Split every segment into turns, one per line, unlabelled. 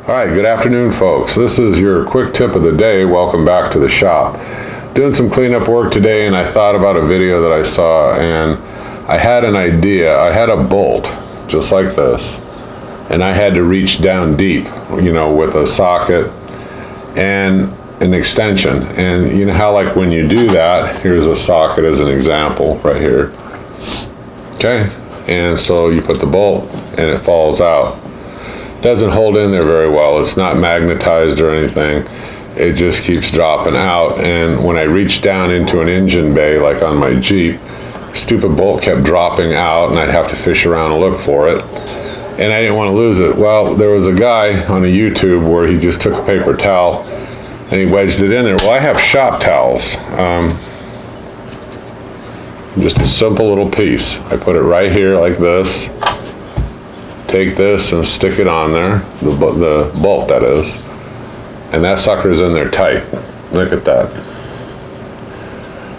All right, good afternoon, folks. This is your quick tip of the day. Welcome back to the shop. Doing some cleanup work today, and I thought about a video that I saw, and I had an idea. I had a bolt just like this, and I had to reach down deep, with a socket and an extension. And you know how, like, when you do that, here's a socket as an example right here. Okay, and so you put the bolt, and it falls out. Doesn't hold in there very well. It's not magnetized or anything. It just keeps dropping out. And when I reached down into an engine bay, like on my Jeep, stupid bolt kept dropping out, and I'd have to fish around and look for it. And I didn't want to lose it. Well, there was a guy on a YouTube where he just took a paper towel and he wedged it in there. Well, I have shop towels. Just a simple little piece. I put it right here like this. Take this and stick it on there, the bolt that is, and that sucker's in there tight. Look at that.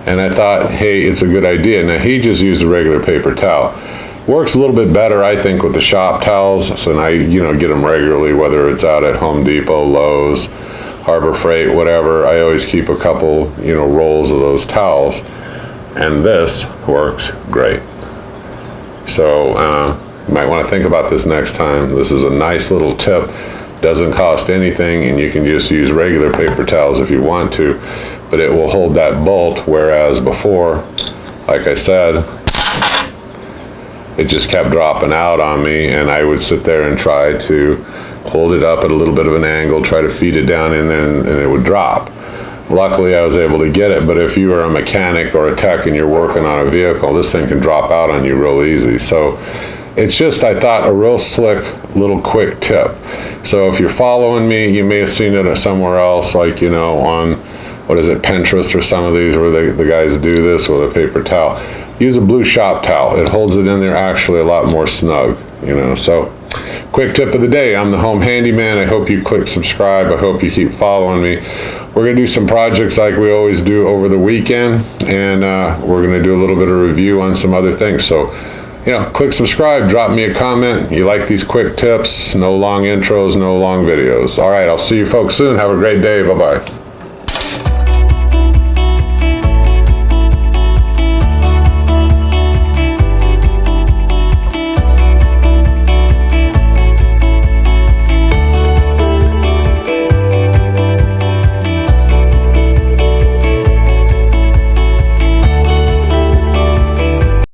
And I thought, hey, it's a good idea. Now, he just used a regular paper towel. Works a little bit better, I think, with the shop towels. So I, get them regularly, whether it's out at Home Depot, Lowe's, Harbor Freight, whatever. I always keep a couple, rolls of those towels, and this works great. So, you might want to think about this next time. This is a nice little tip. Doesn't cost anything, and you can just use regular paper towels if you want to, but it will hold that bolt, whereas before, like I said, it just kept dropping out on me, and I would sit there and try to hold it up at a little bit of an angle, try to feed it down in there, and it would drop. Luckily, I was able to get it, but if you are a mechanic or a tech and you're working on a vehicle, this thing can drop out on you real easy. So it's just, I thought, a real slick little quick tip. So if you're following me, you may have seen it somewhere else, like, on, Pinterest or some of these where the guys do this with a paper towel. Use a blue shop towel. It holds it in there actually a lot more snug, So quick tip of the day. I'm the home handyman. I hope you click subscribe. I hope you keep following me. We're going to do some projects like we always do over the weekend, and we're going to do a little bit of review on some other things. So, click subscribe, drop me a comment. You like these quick tips, no long intros, no long videos. All right, I'll see you folks soon. Have a great day. Bye-bye.